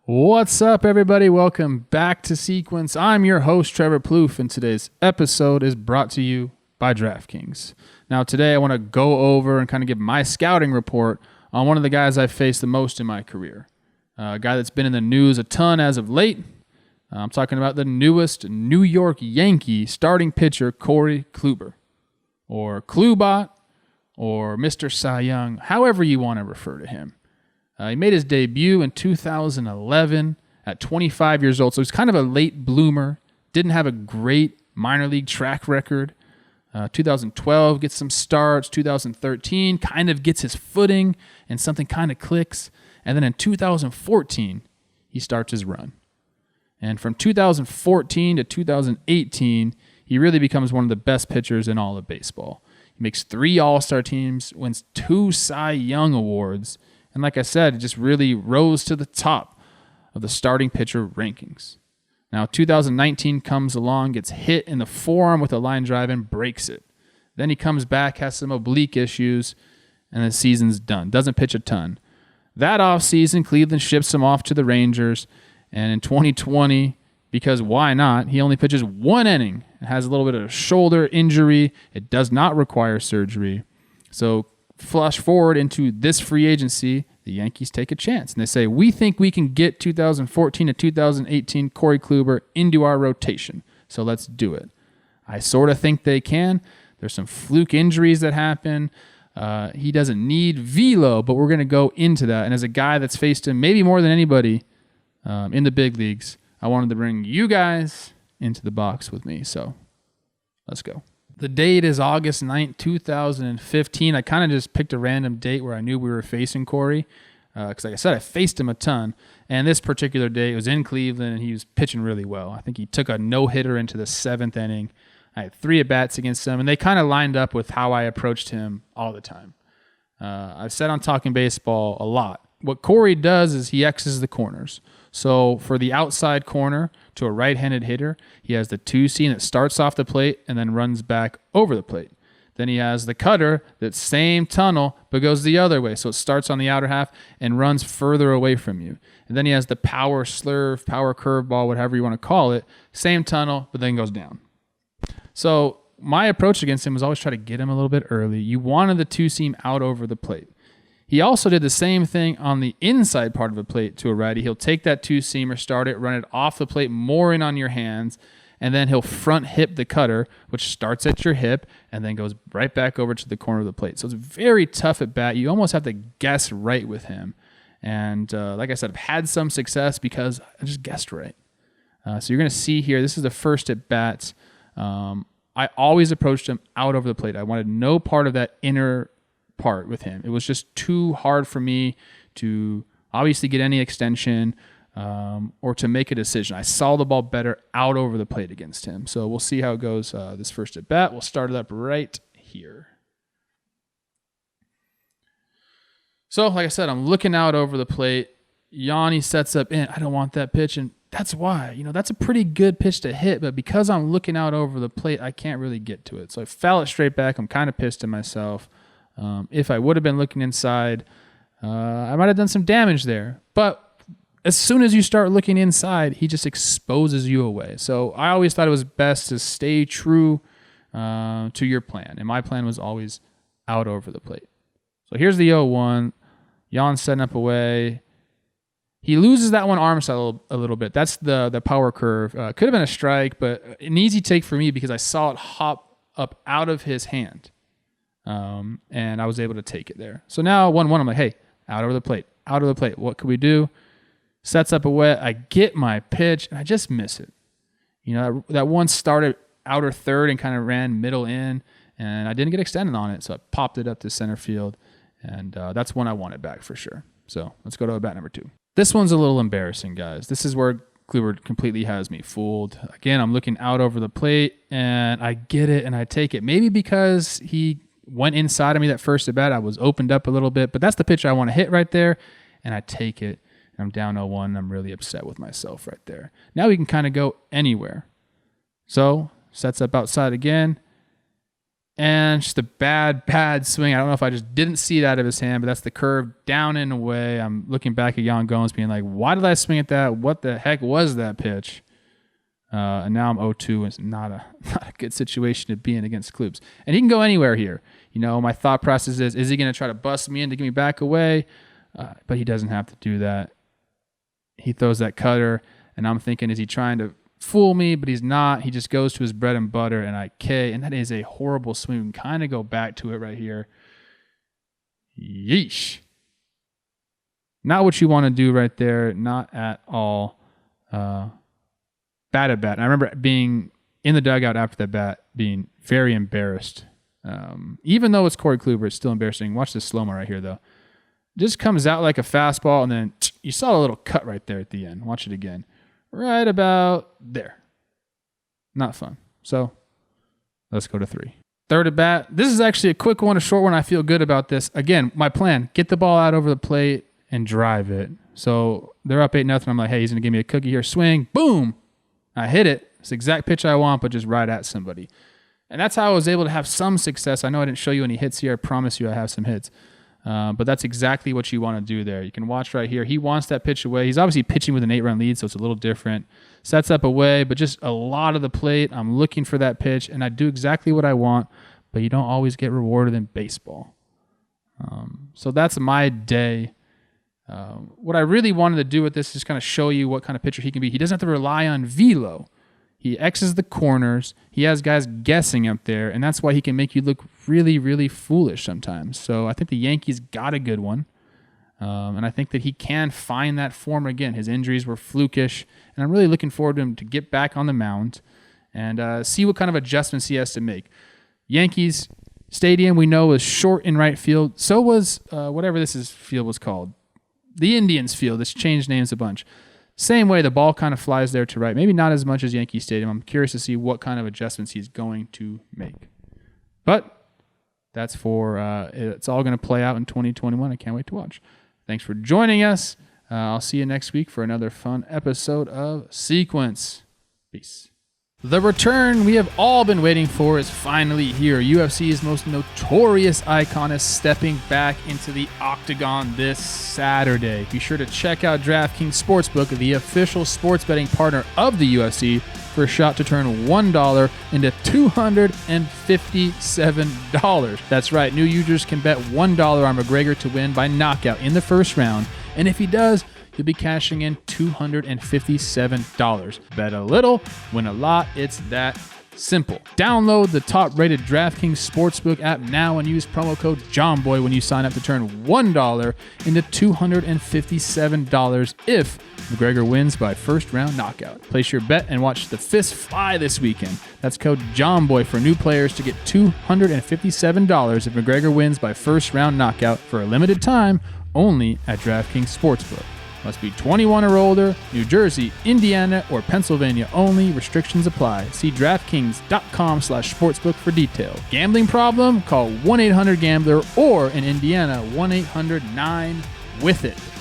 What's up, everybody? Welcome back to Sequence. I'm your host, Trevor Plouffe, and today's episode is brought to you by DraftKings. Now, today I want to go over and kind of give my scouting report on one of the guys I've faced the most in my career. A guy that's been in the news a ton as of late. I'm talking about the newest New York Yankee starting pitcher, Corey Kluber, or Klubot, or Mr. Cy Young, however you want to refer to him. He made his debut in 2011 at 25 years old, so he's kind of a late bloomer. Didn't have a great minor league track record. 2012 gets some starts. 2013 kind of gets his footing and something kind of clicks. And then in 2014, he starts his run. And from 2014 to 2018, he really becomes one of the best pitchers in all of baseball. He makes 3 All-Star teams, wins 2 Cy Young awards, and like I said, it just really rose to the top of the starting pitcher rankings. Now, 2019 comes along, gets hit in the forearm with a line drive and breaks it. Then he comes back, has some oblique issues, and the season's done. Doesn't pitch a ton. That offseason, Cleveland ships him off to the Rangers, and in 2020, because why not, he only pitches 1 inning. It has a little bit of a shoulder injury. It does not require surgery. So flash forward into this free agency, the Yankees take a chance. And they say, we think we can get 2014 to 2018 Corey Kluber into our rotation. So let's do it. I sort of think they can. There's some fluke injuries that happen. He doesn't need velo, but we're going to go into that. And as a guy that's faced him maybe more than anybody in the big leagues, I wanted to bring you guys into the box with me. So let's go. The date is August 9th, 2015. I kind of just picked a random date where I knew we were facing Corey because, like I said, I faced him a ton. And this particular day, it was in Cleveland, and he was pitching really well. I think he took a no-hitter into the 7th inning. I had 3 at-bats against him, and they kind of lined up with how I approached him all the time. I've said on Talking Baseball a lot. What Corey does is he X's the corners. So for the outside corner to a right-handed hitter, he has the 2-seam that starts off the plate and then runs back over the plate. Then he has the cutter, that same tunnel, but goes the other way. So it starts on the outer half and runs further away from you. And then he has the power slurve, power curveball, whatever you want to call it, same tunnel, but then goes down. So my approach against him was always try to get him a little bit early. You wanted the 2-seam out over the plate. He also did the same thing on the inside part of the plate to a righty. He'll take that 2-seamer, start it, run it off the plate, more in on your hands, and then he'll front hip the cutter, which starts at your hip and then goes right back over to the corner of the plate. So it's very tough at bat. You almost have to guess right with him. And like I said, I've had some success because I just guessed right. So you're going to see here, this is the first at bats. I always approached him out over the plate. I wanted no part of that inner part with him. It was just too hard for me to obviously get any extension or to make a decision. I saw the ball better out over the plate against him. So we'll see how it goes this first at bat. We'll start it up right here. So like I said, I'm looking out over the plate. Yanni sets up in. I don't want that pitch, and that's why. That's a pretty good pitch to hit, but because I'm looking out over the plate, I can't really get to it. So I foul it straight back. I'm kind of pissed at myself. If I would have been looking inside, I might have done some damage there. But as soon as you start looking inside, he just exposes you away. So I always thought it was best to stay true to your plan. And my plan was always out over the plate. So here's the 0-1. Jan setting up away. He loses that one arm side a little bit. That's the power curve. Could have been a strike, but an easy take for me because I saw it hop up out of his hand. And I was able to take it there. So now 1-1, I'm like, hey, out over the plate. What could we do? Sets up a wet. I get my pitch, and I just miss it. That one started outer third and kind of ran middle in, and I didn't get extended on it, so I popped it up to center field, and that's one I wanted back for sure. So let's go to bat number 2. This one's a little embarrassing, guys. This is where Kluber completely has me fooled. Again, I'm looking out over the plate, and I get it, and I take it. Maybe because he went inside of me that first at bat, I was opened up a little bit, but that's the pitch I want to hit right there, and I take it, and I'm down 0-1, and I'm really upset with myself right there. Now we can kind of go anywhere. So, sets up outside again. And just a bad swing. I don't know if I just didn't see it out of his hand, but that's the curve down and away. I'm looking back at Yan Gomes being like, why did I swing at that? What the heck was that pitch? And now I'm 0-2. It's not a good situation to be in against Klubs. And he can go anywhere here. My thought process is he going to try to bust me in to get me back away? But he doesn't have to do that. He throws that cutter, and I'm thinking, is he trying to fool me? But he's not. He just goes to his bread and butter, and I K, and that is a horrible swing. We can kind of go back to it right here. Yeesh. Not what you want to do right there. Not at all. Bad at bat. And I remember being in the dugout after that bat, being very embarrassed. Even though it's Corey Kluber, it's still embarrassing. Watch this slow-mo right here, though. Just comes out like a fastball, and then you saw a little cut right there at the end. Watch it again. Right about there. Not fun. So let's go to 3. Third at bat. This is actually a quick one, a short one. I feel good about this. Again, my plan, get the ball out over the plate and drive it. So they're up 8-0. I'm like, hey, he's going to give me a cookie here. Swing. Boom. I hit it. It's the exact pitch I want, but just right at somebody. And that's how I was able to have some success. I know I didn't show you any hits here. I promise you I have some hits. But that's exactly what you want to do there. You can watch right here. He wants that pitch away. He's obviously pitching with an 8-run lead, so it's a little different. Sets up away, but just a lot of the plate. I'm looking for that pitch, and I do exactly what I want, but you don't always get rewarded in baseball. So that's my day. What I really wanted to do with this is kind of show you what kind of pitcher he can be. He doesn't have to rely on velo. He X's the corners. He has guys guessing up there, and that's why he can make you look really, really foolish sometimes. So I think the Yankees got a good one, and I think that he can find that form again. His injuries were flukish, and I'm really looking forward to him to get back on the mound and see what kind of adjustments he has to make. Yankees Stadium, we know, is short in right field. So was whatever field was called. The Indians field. It's changed names a bunch. Same way, the ball kind of flies there to right. Maybe not as much as Yankee Stadium. I'm curious to see what kind of adjustments he's going to make. But that's it's all going to play out in 2021. I can't wait to watch. Thanks for joining us. I'll see you next week for another fun episode of Sequence. Peace. The return we have all been waiting for is finally here. UFC's most notorious icon is stepping back into the octagon this Saturday. Be sure to check out DraftKings Sportsbook, the official sports betting partner of the UFC, for a shot to turn $1 into $257. That's right, new users can bet $1 on McGregor to win by knockout in the first round. And if he does, you'll be cashing in $257. Bet a little, win a lot. It's that simple. Download the top-rated DraftKings Sportsbook app now and use promo code Jomboy when you sign up to turn $1 into $257 if McGregor wins by first-round knockout. Place your bet and watch the fist fly this weekend. That's code Jomboy for new players to get $257 if McGregor wins by first-round knockout for a limited time only at DraftKings Sportsbook. Must be 21 or older, New Jersey, Indiana, or Pennsylvania only. Restrictions apply. See DraftKings.com/sportsbook for details. Gambling problem? Call 1-800-GAMBLER or in Indiana, 1-800-9-WITH-IT.